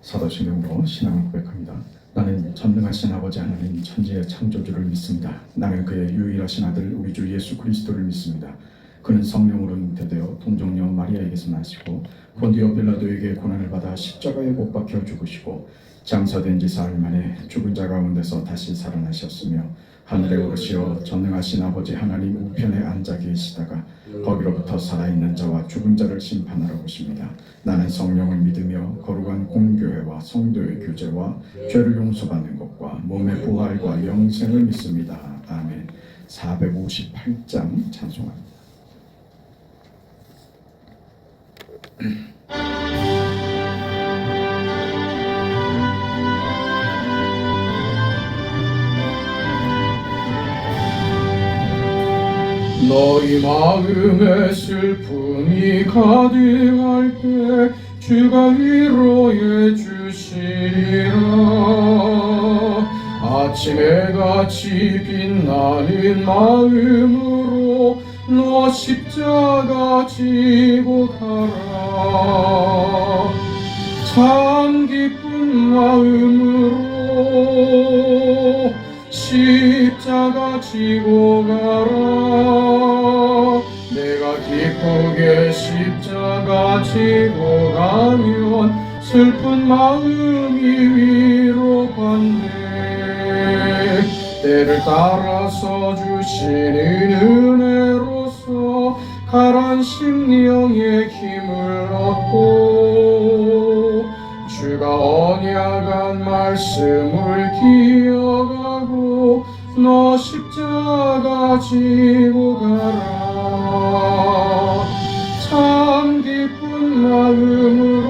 사도신경으로 신앙을 고백합니다. 나는 전능하신 아버지 하나님 천지의 창조주를 믿습니다. 나는 그의 유일하신 아들 우리 주 예수 그리스도를 믿습니다. 그는 성령으로 잉태되어 동정녀 마리아에게서 나시고 본디오 빌라도에게 고난을 받아 십자가에 못 박혀 죽으시고 장사된 지 사흘 만에 죽은 자 가운데서 다시 살아나셨으며 하늘에 오르시어 전능하신 아버지 하나님 우편에 앉아 계시다가 거기로부터 살아있는 자와 죽은 자를 심판하러 오십니다. 나는 성령을 믿으며 거룩한 공교회와 성도의 교제와 죄를 용서받는 것과 몸의 부활과 영생을 믿습니다. 아멘. 458장 찬송합니다. 너희 마음에 슬픔이 가득할 때 주가 위로해 주시리라. 아침에 같이 빛나는 마음으로 너 십자가 지고 가라. 참 기쁜 마음으로 십자가 지고 가라. 내가 기쁘게 십자가 지고 가면 슬픈 마음이 위로받네. 때를 따라서 주시는 은혜로서 가란 심령의 힘을 얻고 주가 언약한 말씀을 기억하고 너 십자가 지고 가라. 참 기쁜 마음으로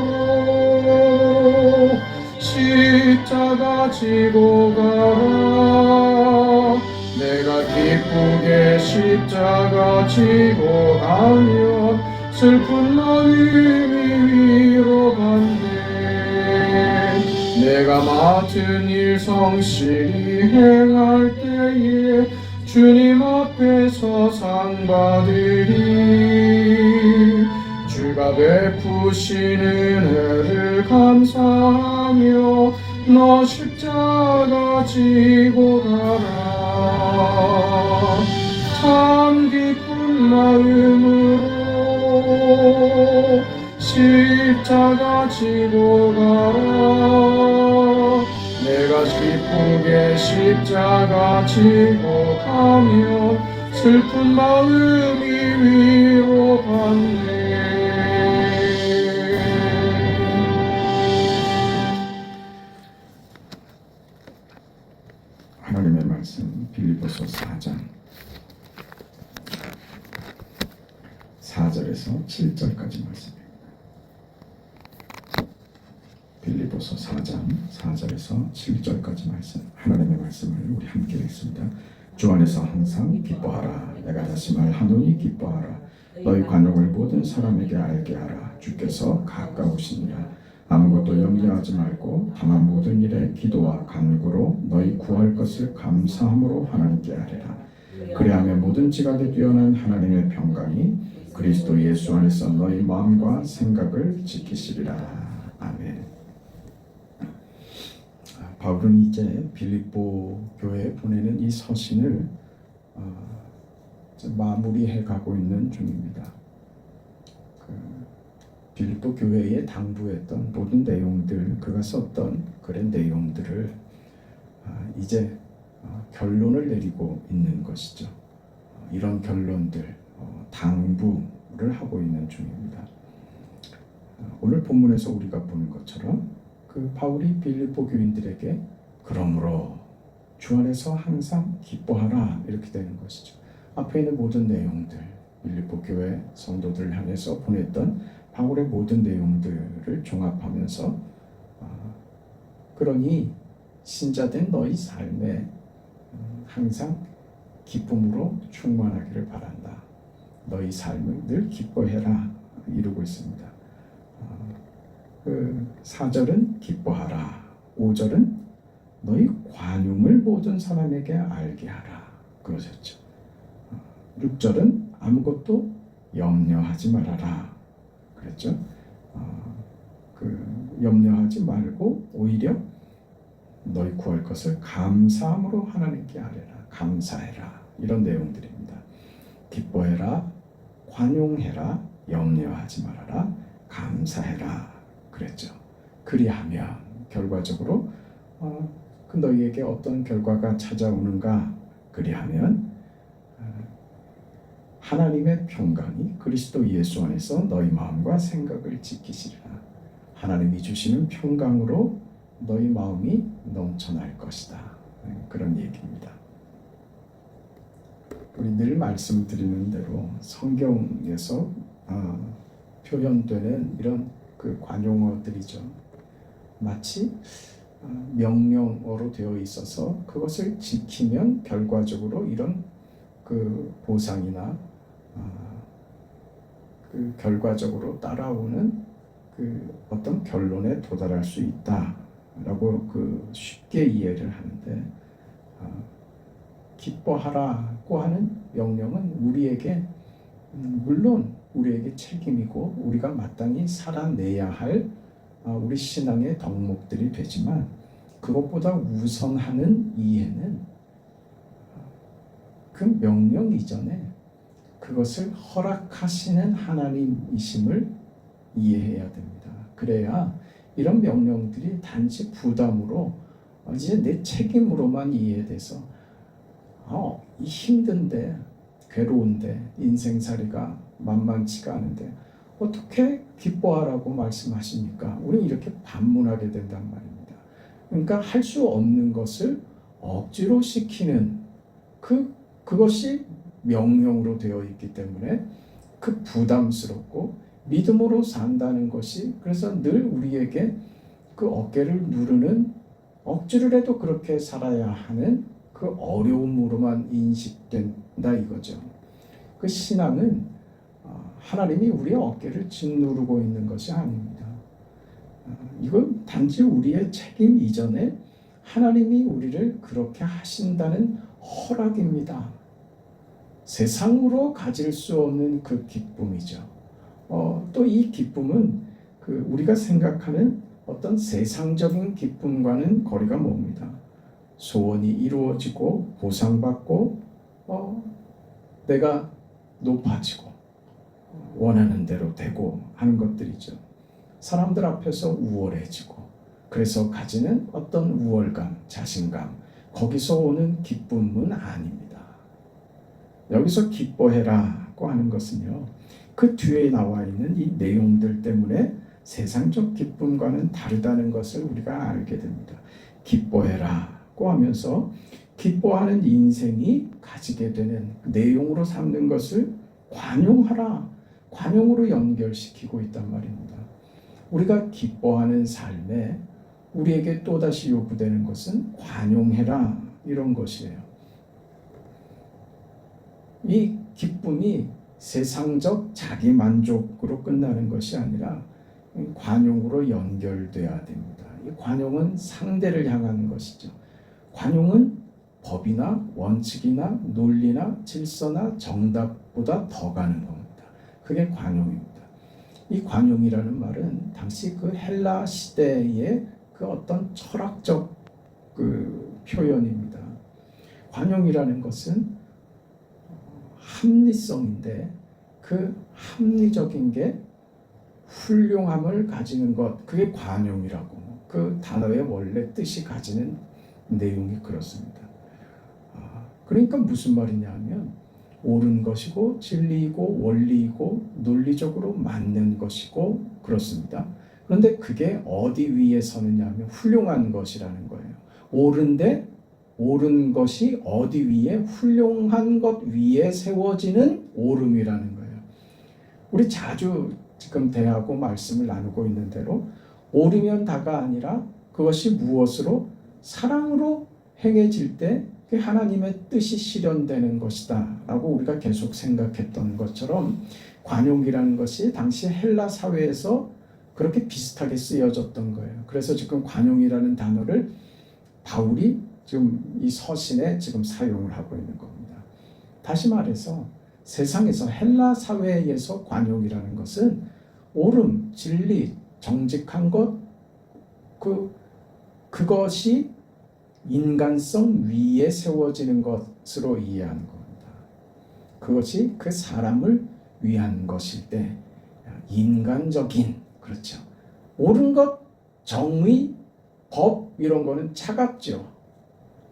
십자가 지고 가라. 내가 기쁘게 십자가 지고 가면 슬픈 마음이 위로받네. 내가 맡은 일 성실히 행할 때에 주님 앞에서 상 받으리. 주가 베푸신 은혜를 감사하며 너 십자가 지고 가라. 참 기쁜 마음으로 십자가 지고 가라. 내가 기쁘게 십자가 지고 가면 슬픈 마음이 위로받네. 하나님의 말씀 빌립보서 4장 4절에서 7절까지 말씀입니다. 빌립보서 4장 4절에서 7절까지 말씀, 하나님의 말씀을 우리 함께 읽습니다. 주 안에서 항상 기뻐하라. 내가 다시 말하노니 기뻐하라. 너희 관용을 모든 사람에게 알게 하라. 주께서 가까우시니라. 아무것도 염려하지 말고 다만 모든 일에 기도와 간구로 너희 구할 것을 감사함으로 하나님께 아뢰라. 그리하면 모든 지각에 뛰어난 하나님의 평강이 그리스도 예수 안에서 너희 마음과 생각을 지키시리라. 아멘. 바울은 이제 빌립보 교회에 보내는 이 서신을 마무리해 가고 있는 중입니다. 빌립보 교회에 당부했던 모든 내용들, 그가 썼던 글의 내용들을 이제 결론을 내리고 있는 것이죠. 이런 결론들, 당부를 하고 있는 중입니다. 오늘 본문에서 우리가 보는 것처럼 그 바울이 빌립보 교인들에게 그러므로 주 안에서 항상 기뻐하라 이렇게 되는 것이죠. 앞에 있는 모든 내용들, 빌립보 교회 성도들을 향해서 보냈던 바울의 모든 내용들을 종합하면서 그러니 신자된 너희 삶에 항상 기쁨으로 충만하기를 바란다. 너희 삶을 늘 기뻐해라 이루고 있습니다. 그 4절은 기뻐하라. 5절은 너희 관용을 모든 사람에게 알게 하라. 그러셨죠. 6절은 아무것도 염려하지 말아라. 그랬죠. 염려하지 말고 오히려 너희 구할 것을 감사함으로 하나님께 아뢰라. 감사해라. 이런 내용들입니다. 기뻐해라. 관용해라. 염려하지 말아라. 감사해라. 그랬죠. 그리하면 결과적으로 그 너희에게 어떤 결과가 찾아오는가? 그리하면 하나님의 평강이 그리스도 예수 안에서 너희 마음과 생각을 지키시리라. 하나님이 주시는 평강으로 너희 마음이 넘쳐날 것이다. 그런 얘기입니다. 우리 늘 말씀드리는 대로 성경에서 표현되는 이런 그 관용어들이죠. 마치 명령어로 되어 있어서 그것을 지키면 결과적으로 이런 그 보상이나 그 결과적으로 따라오는 그 어떤 결론에 도달할 수 있다라고 그 쉽게 이해를 하는데, 기뻐하라고 하는 명령은 우리에게 물론 우리에게 책임이고 우리가 마땅히 살아내야 할 우리 신앙의 덕목들이 되지만, 그것보다 우선하는 이해는 그 명령 이전에 그것을 허락하시는 하나님이심을 이해해야 됩니다. 그래야 이런 명령들이 단지 부담으로 이제 내 책임으로만 이해돼서 이 힘든데, 괴로운데, 인생살이가 만만치가 않은데 어떻게 기뻐하라고 말씀하십니까? 우리는 이렇게 반문하게 된단 말입니다. 그러니까 할 수 없는 것을 억지로 시키는 그것이 명령으로 되어 있기 때문에 그 부담스럽고 믿음으로 산다는 것이, 그래서 늘 우리에게 그 어깨를 누르는, 억지로라도 그렇게 살아야 하는 그 어려움으로만 인식된다 이거죠. 그 신앙은 하나님이 우리의 어깨를 짓누르고 있는 것이 아닙니다. 이건 단지 우리의 책임 이전에 하나님이 우리를 그렇게 하신다는 허락입니다. 세상으로 가질 수 없는 그 기쁨이죠. 또 이 기쁨은 우리가 생각하는 어떤 세상적인 기쁨과는 거리가 멉니다. 소원이 이루어지고 보상받고 내가 높아지고 원하는 대로 되고 하는 것들이죠. 사람들 앞에서 우월해지고 그래서 가지는 어떤 우월감, 자신감, 거기서 오는 기쁨은 아닙니다. 여기서 기뻐해라고 하는 것은요, 그 뒤에 나와 있는 이 내용들 때문에 세상적 기쁨과는 다르다는 것을 우리가 알게 됩니다. 기뻐해라고 하면서 기뻐하는 인생이 가지게 되는 내용으로 삼는 것을 관용하라, 관용으로 연결시키고 있단 말입니다. 우리가 기뻐하는 삶에 우리에게 또다시 요구되는 것은 관용해라, 이런 것이에요. 이 기쁨이 세상적 자기 만족으로 끝나는 것이 아니라 관용으로 연결돼야 됩니다. 이 관용은 상대를 향하는 것이죠. 관용은 법이나 원칙이나 논리나 질서나 정답보다 더 가는 겁니다. 그게 관용입니다. 이 관용이라는 말은 당시 그 헬라 시대의 그 어떤 철학적 그 표현입니다. 관용이라는 것은 합리성인데 그 합리적인 게 훌륭함을 가지는 것, 그게 관용이라고, 그 단어의 원래 뜻이 가지는 내용이 그렇습니다. 그러니까 무슨 말이냐 하면 옳은 것이고 진리이고 원리이고 논리적으로 맞는 것이고 그렇습니다. 그런데 그게 어디 위에 서느냐 하면 훌륭한 것이라는 거예요. 옳은데 옳은 것이 어디 위에, 훌륭한 것 위에 세워지는 옳음이라는 거예요. 우리 자주 지금 대하고 말씀을 나누고 있는 대로 옳으면 다가 아니라 그것이 무엇으로? 사랑으로 행해질 때 그게 하나님의 뜻이 실현되는 것이다 라고 우리가 계속 생각했던 것처럼, 관용이라는 것이 당시 헬라 사회에서 그렇게 비슷하게 쓰여졌던 거예요. 그래서 지금 관용이라는 단어를 바울이 지금 이 서신에 지금 사용을 하고 있는 겁니다. 다시 말해서 세상에서, 헬라 사회에서 관용이라는 것은 옳음, 진리, 정직한 것, 그것이 인간성 위에 세워지는 것으로 이해하는 겁니다. 그것이 그 사람을 위한 것일 때 인간적인, 그렇죠, 옳은 것, 정의, 법 이런 거는 차갑죠.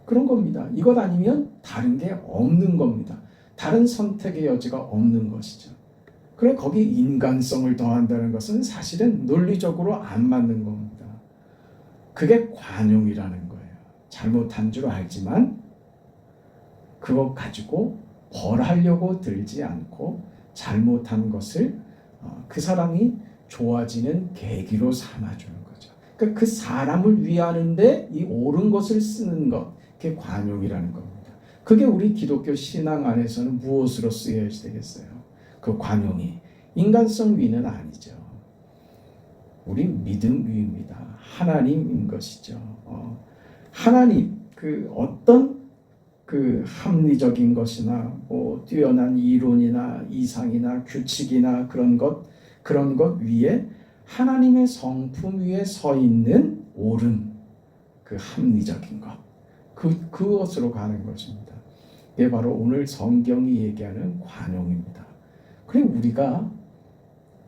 그런 겁니다. 이것 아니면 다른 게 없는 겁니다. 다른 선택의 여지가 없는 것이죠. 그래 거기 인간성을 더한다는 것은 사실은 논리적으로 안 맞는 겁니다. 그게 관용이라는 거예요. 잘못한 줄 알지만 그것 가지고 벌하려고 들지 않고 잘못한 것을 그 사람이 좋아지는 계기로 삼아주는 거죠. 그러니까 그 사람을 위하는데 이 옳은 것을 쓰는 것, 그게 관용이라는 겁니다. 그게 우리 기독교 신앙 안에서는 무엇으로 쓰여야 되겠어요? 그 관용이 인간성 위는 아니죠. 우리 믿음 위입니다. 하나님인 것이죠. 하나님, 그 어떤 그 합리적인 것이나 뛰어난 이론이나 이상이나 규칙이나 그런 것 위에 하나님의 성품 위에 서 있는 옳은 그 합리적인 것, 그것으로 가는 것입니다. 이게 바로 오늘 성경이 얘기하는 관용입니다. 그리고 우리가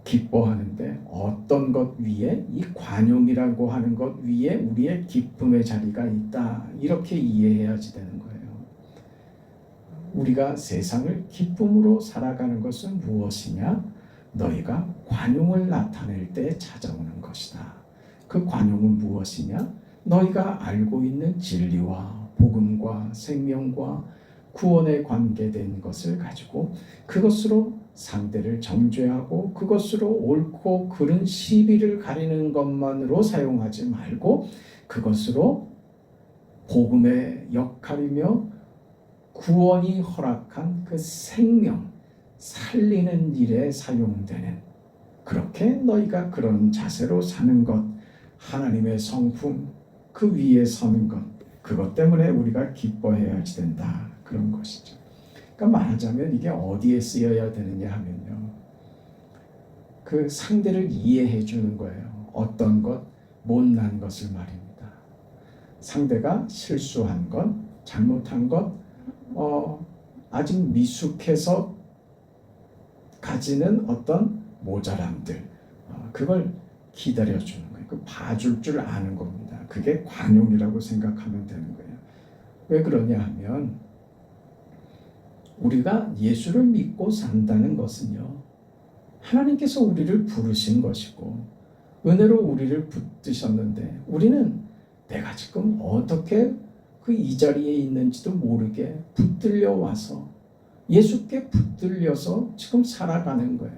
기뻐하는데 어떤 것 위에, 이 관용이라고 하는 것 위에 우리의 기쁨의 자리가 있다, 이렇게 이해해야지 되는 거예요. 우리가 세상을 기쁨으로 살아가는 것은 무엇이냐? 너희가 관용을 나타낼 때 찾아오는 것이다. 그 관용은 무엇이냐? 너희가 알고 있는 진리와 복음과 생명과 구원에 관계된 것을 가지고 그것으로 상대를 정죄하고 그것으로 옳고 그른 시비를 가리는 것만으로 사용하지 말고 그것으로 복음의 역할이며 구원이 허락한 그 생명, 살리는 일에 사용되는, 그렇게 너희가 그런 자세로 사는 것, 하나님의 성품 그 위에 서는 것, 그것 때문에 우리가 기뻐해야 된다, 그런 것이죠. 그러니까 말하자면 이게 어디에 쓰여야 되느냐 하면요, 그 상대를 이해해 주는 거예요. 어떤 것, 못난 것을 말입니다. 상대가 실수한 것, 잘못한 것, 아직 미숙해서 가지는 어떤 모자람들, 그걸 기다려주는 거예요. 그 봐줄 줄 아는 겁니다. 그게 관용이라고 생각하면 되는 거예요. 왜 그러냐 하면 우리가 예수를 믿고 산다는 것은요, 하나님께서 우리를 부르신 것이고 은혜로 우리를 붙드셨는데 우리는 내가 지금 어떻게 이 자리에 있는지도 모르게 붙들려 와서 예수께 붙들려서 지금 살아가는 거예요.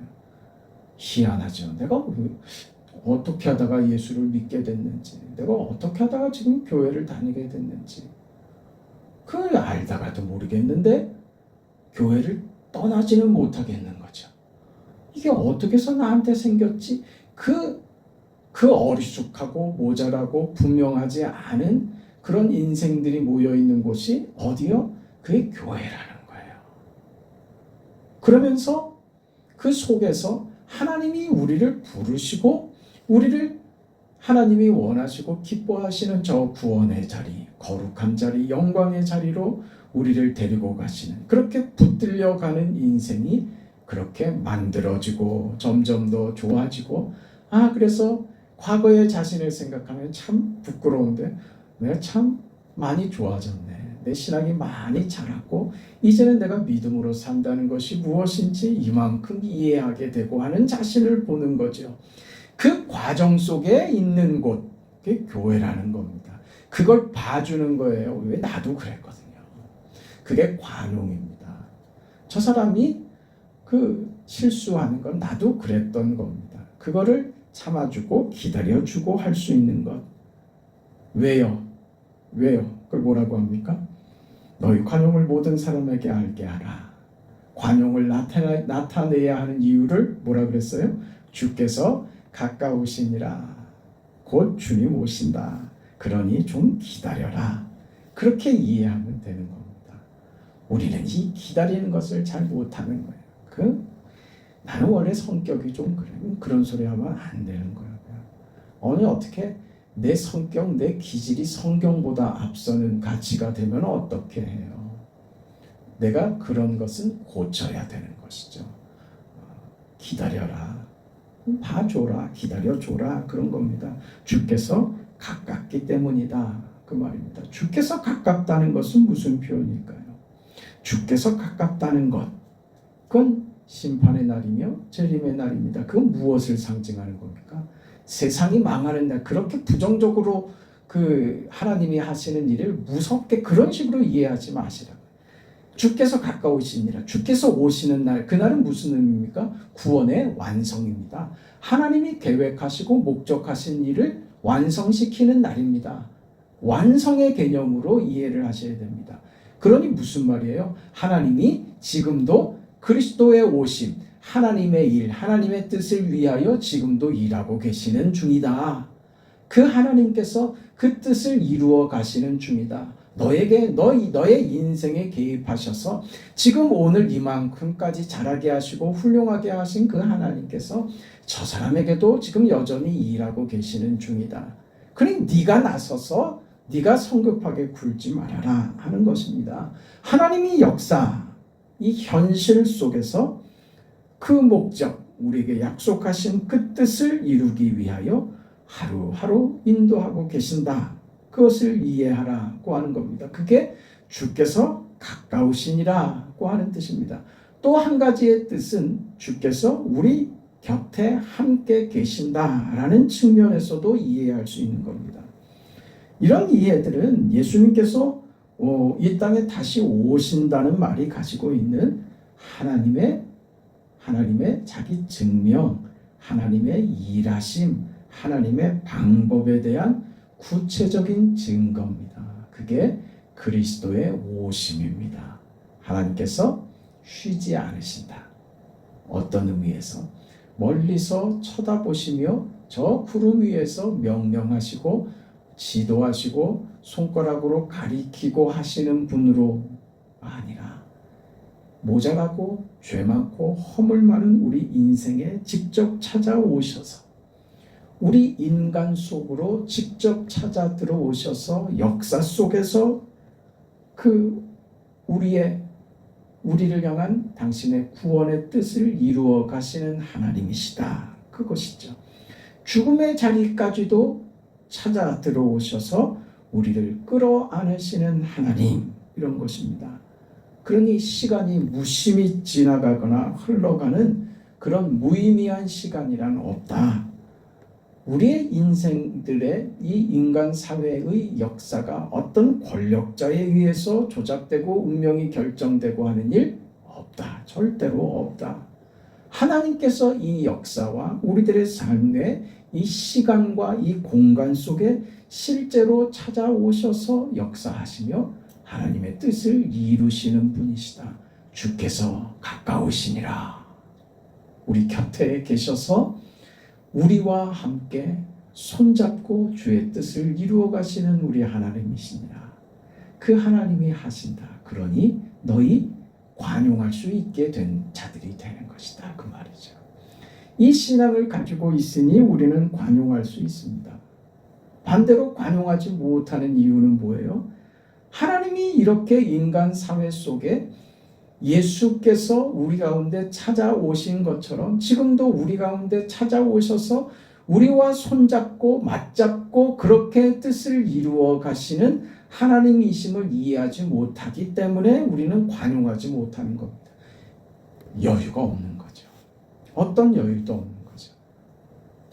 희한하죠. 내가 어떻게 하다가 예수를 믿게 됐는지, 내가 어떻게 하다가 지금 교회를 다니게 됐는지, 그걸 알다가도 모르겠는데 교회를 떠나지는 못하겠는 거죠. 이게 어떻게 해서 나한테 생겼지? 그 어리숙하고 모자라고 분명하지 않은 그런 인생들이 모여있는 곳이 어디요? 그게 교회라는 거예요. 그러면서 그 속에서 하나님이 우리를 부르시고 우리를 하나님이 원하시고 기뻐하시는 저 구원의 자리, 거룩한 자리, 영광의 자리로 우리를 데리고 가시는, 그렇게 붙들려가는 인생이 그렇게 만들어지고 점점 더 좋아지고, 그래서 과거의 자신을 생각하면 참 부끄러운데 내가 참 많이 좋아졌네, 내 신앙이 많이 자랐고 이제는 내가 믿음으로 산다는 것이 무엇인지 이만큼 이해하게 되고 하는 자신을 보는 거죠. 그 과정 속에 있는 곳, 그게 교회라는 겁니다. 그걸 봐주는 거예요. 왜? 나도 그랬거든요. 그게 관용입니다. 저 사람이 실수하는 건 나도 그랬던 겁니다. 그거를 참아주고 기다려주고 할 수 있는 것. 왜요? 그걸 뭐라고 합니까? 너희 관용을 모든 사람에게 알게 하라. 관용을 나타내야 하는 이유를 뭐라 그랬어요? 주께서 가까우시니라. 곧 주님 오신다. 그러니 좀 기다려라. 그렇게 이해하면 되는 겁니다. 우리는 이 기다리는 것을 잘 못하는 거예요. 나는 원래 성격이 좀 그래. 그런 소리 하면 안 되는 거예요. 어떻게 내 성격, 내 기질이 성경보다 앞서는 가치가 되면 어떻게 해요? 내가 그런 것은 고쳐야 되는 것이죠. 기다려라. 봐줘라. 기다려줘라. 그런 겁니다. 주께서 가깝기 때문이다. 그 말입니다. 주께서 가깝다는 것은 무슨 표현일까요? 주께서 가깝다는 것, 그건 심판의 날이며 재림의 날입니다. 그건 무엇을 상징하는 겁니까? 세상이 망하는 날, 그렇게 부정적으로 그 하나님이 하시는 일을 무섭게 그런 식으로 이해하지 마시라. 주께서 가까우시니라. 주께서 오시는 날, 그날은 무슨 의미입니까? 구원의 완성입니다. 하나님이 계획하시고 목적하신 일을 완성시키는 날입니다. 완성의 개념으로 이해를 하셔야 됩니다. 그러니 무슨 말이에요? 하나님이 지금도 그리스도의 오심, 하나님의 일, 하나님의 뜻을 위하여 지금도 일하고 계시는 중이다. 그 하나님께서 그 뜻을 이루어 가시는 중이다. 너에게 너의 인생에 개입하셔서 지금 오늘 이만큼까지 자라게 하시고 훌륭하게 하신 그 하나님께서 저 사람에게도 지금 여전히 일하고 계시는 중이다. 그러니 네가 나서서 네가 성급하게 굴지 말아라 하는 것입니다. 하나님이 역사, 이 현실 속에서 그 목적, 우리에게 약속하신 그 뜻을 이루기 위하여 하루하루 인도하고 계신다. 그것을 이해하라고 하는 겁니다. 그게 주께서 가까우시니라고 하는 뜻입니다. 또 한 가지의 뜻은 주께서 우리 곁에 함께 계신다라는 측면에서도 이해할 수 있는 겁니다. 이런 이해들은 예수님께서 이 땅에 다시 오신다는 말이 가지고 있는 하나님의 자기 증명, 하나님의 일하심, 하나님의 방법에 대한 구체적인 증거입니다. 그게 그리스도의 오심입니다. 하나님께서 쉬지 않으신다. 어떤 의미에서? 멀리서 쳐다보시며 저 구름 위에서 명령하시고 지도하시고 손가락으로 가리키고 하시는 분으로 아니라 모자라고 죄 많고 허물 많은 우리 인생에 직접 찾아오셔서 우리 인간 속으로 직접 찾아 들어오셔서 역사 속에서 그 우리를 향한 당신의 구원의 뜻을 이루어 가시는 하나님이시다. 그것이죠. 죽음의 자리까지도 찾아 들어오셔서 우리를 끌어안으시는 하나님, 이런 것입니다. 그러니 시간이 무심히 지나가거나 흘러가는 그런 무의미한 시간이란 없다. 우리의 인생들의 이 인간 사회의 역사가 어떤 권력자에 의해서 조작되고 운명이 결정되고 하는 일 없다. 절대로 없다. 하나님께서 이 역사와 우리들의 삶의 이 시간과 이 공간 속에 실제로 찾아오셔서 역사하시며 하나님의 뜻을 이루시는 분이시다. 주께서 가까우시니라. 우리 곁에 계셔서 우리와 함께 손잡고 주의 뜻을 이루어 가시는 우리 하나님이시니라. 그 하나님이 하신다. 그러니 너희 관용할 수 있게 된 자들이 되는 것이다. 그 말이죠. 이 신앙을 가지고 있으니 우리는 관용할 수 있습니다. 반대로 관용하지 못하는 이유는 뭐예요? 하나님이 이렇게 인간 사회 속에 예수께서 우리 가운데 찾아오신 것처럼 지금도 우리 가운데 찾아오셔서 우리와 손잡고 맞잡고 그렇게 뜻을 이루어 가시는 하나님이심을 이해하지 못하기 때문에 우리는 관용하지 못하는 겁니다. 여유가 없는 거죠. 어떤 여유도 없는 거죠.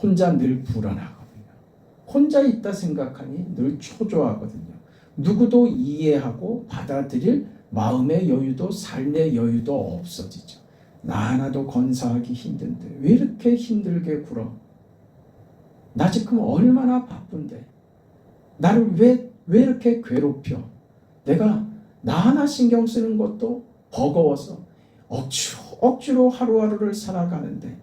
혼자 늘 불안하거든요. 혼자 있다 생각하니 늘 초조하거든요. 누구도 이해하고 받아들일 마음의 여유도 삶의 여유도 없어지죠. 나 하나도 건사하기 힘든데 왜 이렇게 힘들게 굴어? 나 지금 얼마나 바쁜데 나를 왜 이렇게 괴롭혀? 내가 나 하나 신경 쓰는 것도 버거워서 억지로 하루하루를 살아가는데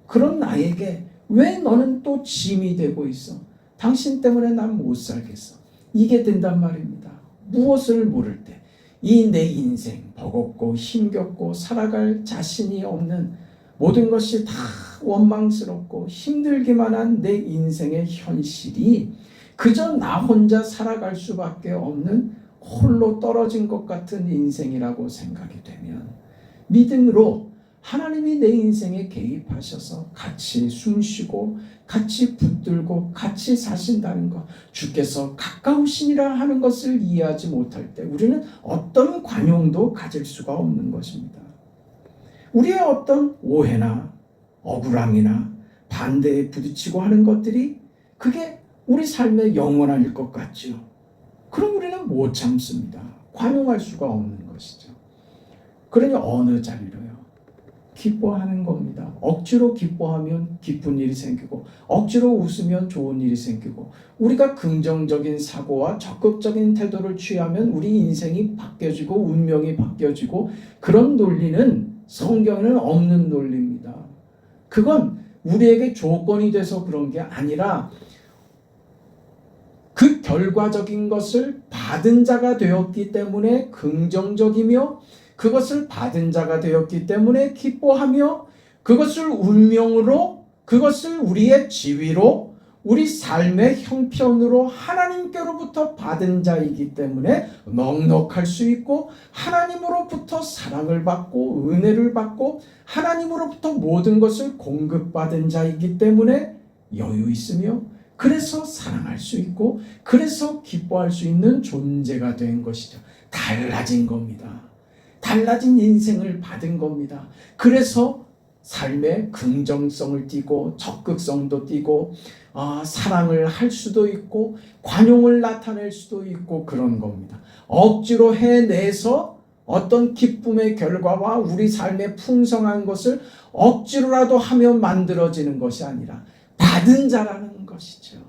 그런 나에게 왜 너는 또 짐이 되고 있어? 당신 때문에 난 못 살겠어. 이게 된단 말입니다. 무엇을 모를 때 이 내 인생 버겁고 힘겹고 살아갈 자신이 없는 모든 것이 다 원망스럽고 힘들기만 한 내 인생의 현실이 그저 나 혼자 살아갈 수밖에 없는 홀로 떨어진 것 같은 인생이라고 생각이 되면 믿음으로 하나님이 내 인생에 개입하셔서 같이 숨쉬고 같이 붙들고 같이 사신다는 것, 주께서 가까우시니라 하는 것을 이해하지 못할 때 우리는 어떤 관용도 가질 수가 없는 것입니다. 우리의 어떤 오해나 억울함이나 반대에 부딪히고 하는 것들이 그게 우리 삶의 영원할 것 같죠. 그럼 우리는 못 참습니다. 관용할 수가 없는 것이죠. 그러니 어느 자리로요? 기뻐하는 겁니다. 억지로 기뻐하면 기쁜 일이 생기고 억지로 웃으면 좋은 일이 생기고 우리가 긍정적인 사고와 적극적인 태도를 취하면 우리 인생이 바뀌어지고 운명이 바뀌어지고 그런 논리는 성경에는 없는 논리입니다. 그건 우리에게 조건이 돼서 그런 게 아니라 그 결과적인 것을 받은 자가 되었기 때문에 긍정적이며 그것을 받은 자가 되었기 때문에 기뻐하며 그것을 운명으로 그것을 우리의 지위로 우리 삶의 형편으로 하나님께로부터 받은 자이기 때문에 넉넉할 수 있고 하나님으로부터 사랑을 받고 은혜를 받고 하나님으로부터 모든 것을 공급받은 자이기 때문에 여유 있으며 그래서 사랑할 수 있고 그래서 기뻐할 수 있는 존재가 된 것이죠. 달라진 겁니다. 달라진 인생을 받은 겁니다. 그래서 삶의 긍정성을 띠고 적극성도 띠고 사랑을 할 수도 있고 관용을 나타낼 수도 있고 그런 겁니다. 억지로 해내서 어떤 기쁨의 결과와 우리 삶의 풍성한 것을 억지로라도 하며 만들어지는 것이 아니라 받은 자라는 것이죠.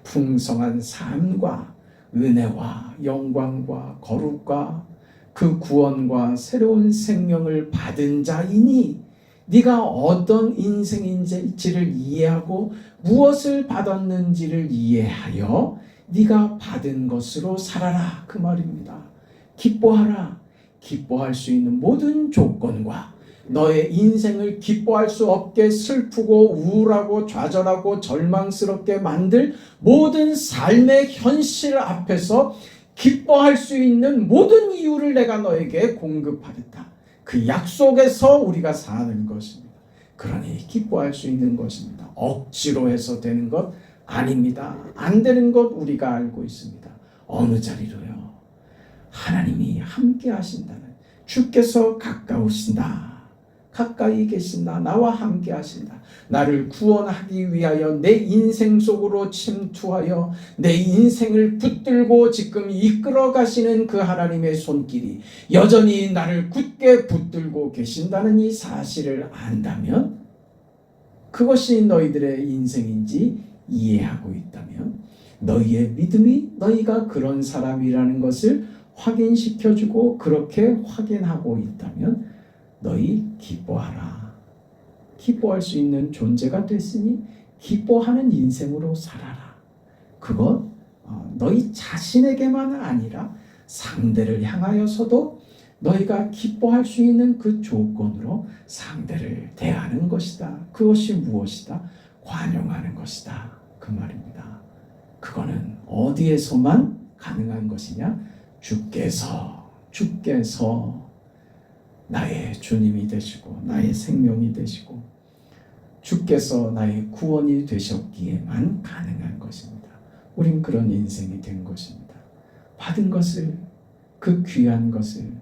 풍성한 삶과 은혜와 영광과 거룩과 그 구원과 새로운 생명을 받은 자이니 네가 어떤 인생인지를 이해하고 무엇을 받았는지를 이해하여 네가 받은 것으로 살아라 그 말입니다. 기뻐하라. 기뻐할 수 있는 모든 조건과 너의 인생을 기뻐할 수 없게 슬프고 우울하고 좌절하고 절망스럽게 만들 모든 삶의 현실 앞에서 기뻐할 수 있는 모든 이유를 내가 너에게 공급하겠다. 그 약속에서 우리가 사는 것입니다. 그러니 기뻐할 수 있는 것입니다. 억지로 해서 되는 것 아닙니다. 안 되는 것 우리가 알고 있습니다. 어느 자리로요? 하나님이 함께 하신다는 주께서 가까우신다. 가까이 계신다. 나와 함께 하신다. 나를 구원하기 위하여 내 인생 속으로 침투하여 내 인생을 붙들고 지금 이끌어 가시는 그 하나님의 손길이 여전히 나를 굳게 붙들고 계신다는 이 사실을 안다면 그것이 너희들의 인생인지 이해하고 있다면 너희의 믿음이 너희가 그런 사람이라는 것을 확인시켜주고 그렇게 확인하고 있다면 너희 기뻐하라. 기뻐할 수 있는 존재가 됐으니 기뻐하는 인생으로 살아라. 그건 너희 자신에게만 아니라 상대를 향하여서도 너희가 기뻐할 수 있는 그 조건으로 상대를 대하는 것이다. 그것이 무엇이다? 관용하는 것이다. 그 말입니다. 그거는 어디에서만 가능한 것이냐? 주께서 나의 주님이 되시고 나의 생명이 되시고 주께서 나의 구원이 되셨기에만 가능한 것입니다. 우린 그런 인생이 된 것입니다. 받은 것을 그 귀한 것을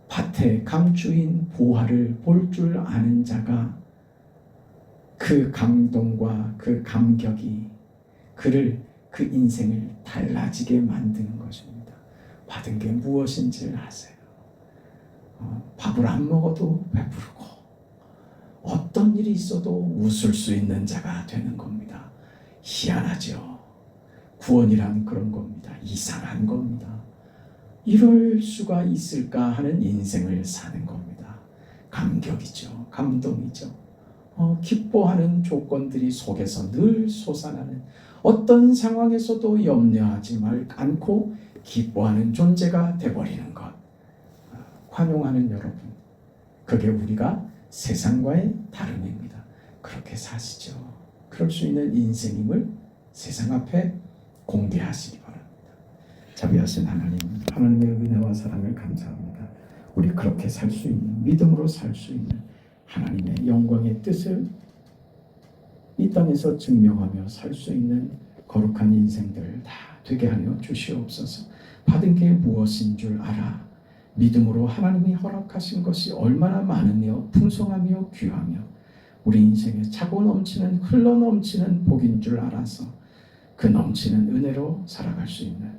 밭의 감주인 보화를 볼 줄 아는 자가 그 감동과 그 감격이 그를 그 인생을 달라지게 만드는 것입니다. 받은 게 무엇인지를 아세요. 밥을 안 먹어도 배부르고 어떤 일이 있어도 웃을 수 있는 자가 되는 겁니다. 희한하죠. 구원이란 그런 겁니다. 이상한 겁니다. 이럴 수가 있을까 하는 인생을 사는 겁니다. 감격이죠. 감동이죠. 기뻐하는 조건들이 속에서 늘 솟아나는 어떤 상황에서도 염려하지 않고 기뻐하는 존재가 되어버리는 것. 환영하는 여러분, 그게 우리가 세상과의 다름입니다. 그렇게 사시죠. 그럴 수 있는 인생임을 세상 앞에 공개하시기 바랍니다. 자비하신 하나님, 하나님의 은혜와 사랑을 감사합니다. 우리 그렇게 살 수 있는, 믿음으로 살 수 있는 하나님의 영광의 뜻을 이 땅에서 증명하며 살 수 있는 거룩한 인생들 다 되게 하여 주시옵소서. 받은 게 무엇인 줄 알아 믿음으로 하나님이 허락하신 것이 얼마나 많으며 풍성하며 귀하며 우리 인생에 차고 넘치는 흘러 넘치는 복인 줄 알아서 그 넘치는 은혜로 살아갈 수 있는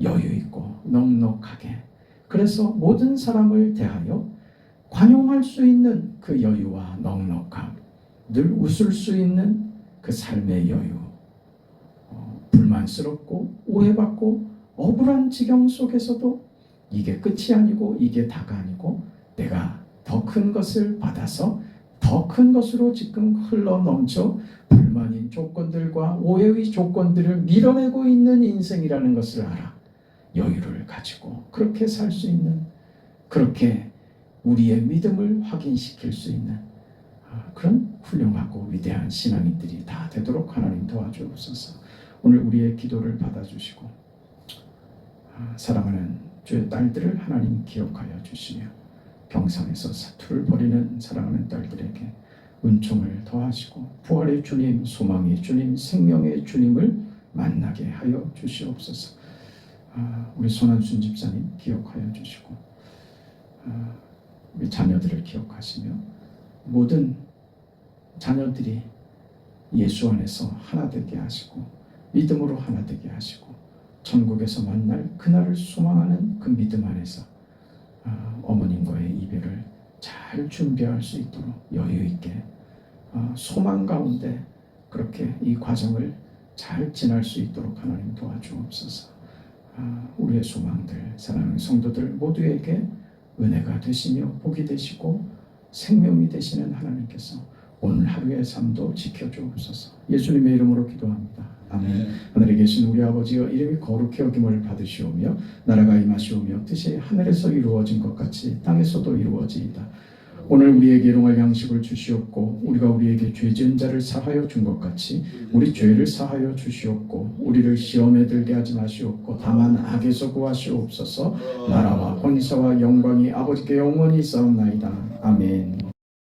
여유 있고 넉넉하게, 그래서 모든 사람을 대하여 관용할 수 있는 그 여유와 넉넉함, 늘 웃을 수 있는 그 삶의 여유, 불만스럽고 오해받고 억울한 지경 속에서도 이게 끝이 아니고 이게 다가 아니고 내가 더 큰 것을 받아서 더 큰 것으로 지금 흘러 넘쳐 불만인 조건들과 오해의 조건들을 밀어내고 있는 인생이라는 것을 알아 여유를 가지고 그렇게 살 수 있는, 그렇게 우리의 믿음을 확인시킬 수 있는 그런 훌륭하고 위대한 신앙인들이 다 되도록 하나님 도와주옵소서. 오늘 우리의 기도를 받아주시고 사랑하는 주의 딸들을 하나님 기억하여 주시며 병상에서 사투를 벌이는 사랑하는 딸들에게 은총을 더하시고 부활의 주님, 소망의 주님, 생명의 주님을 만나게 하여 주시옵소서. 우리 손한순 집사님 기억하여 주시고 우리 자녀들을 기억하시며 모든 자녀들이 예수 안에서 하나 되게 하시고 믿음으로 하나 되게 하시고 천국에서 만날 그날을 소망하는 그 믿음 안에서 어머님과의 이별을 잘 준비할 수 있도록 여유 있게 소망 가운데 그렇게 이 과정을 잘 지날 수 있도록 하나님 도와주옵소서. 우리의 소망들, 사랑하는 성도들 모두에게 은혜가 되시며 복이 되시고 생명이 되시는 하나님께서 오늘 하루의 삶도 지켜주옵소서. 예수님의 이름으로 기도합니다. 아멘. 하늘에 계신 우리 아버지여, 이름이 거룩히 여김을 받으시오며 나라가 임하시오며 뜻이 하늘에서 이루어진 것 같이 땅에서도 이루어지이다. 오늘 우리에게 일용할 양식을 주시옵고 우리가 우리에게 죄 지은 자를 사하여 준 것 같이 우리 죄를 사하여 주시옵고 우리를 시험에 들게 하지 마시옵고 다만 악에서 구하시옵소서. 나라와 권세와 영광이 아버지께 영원히 있사옵나이다. 아멘.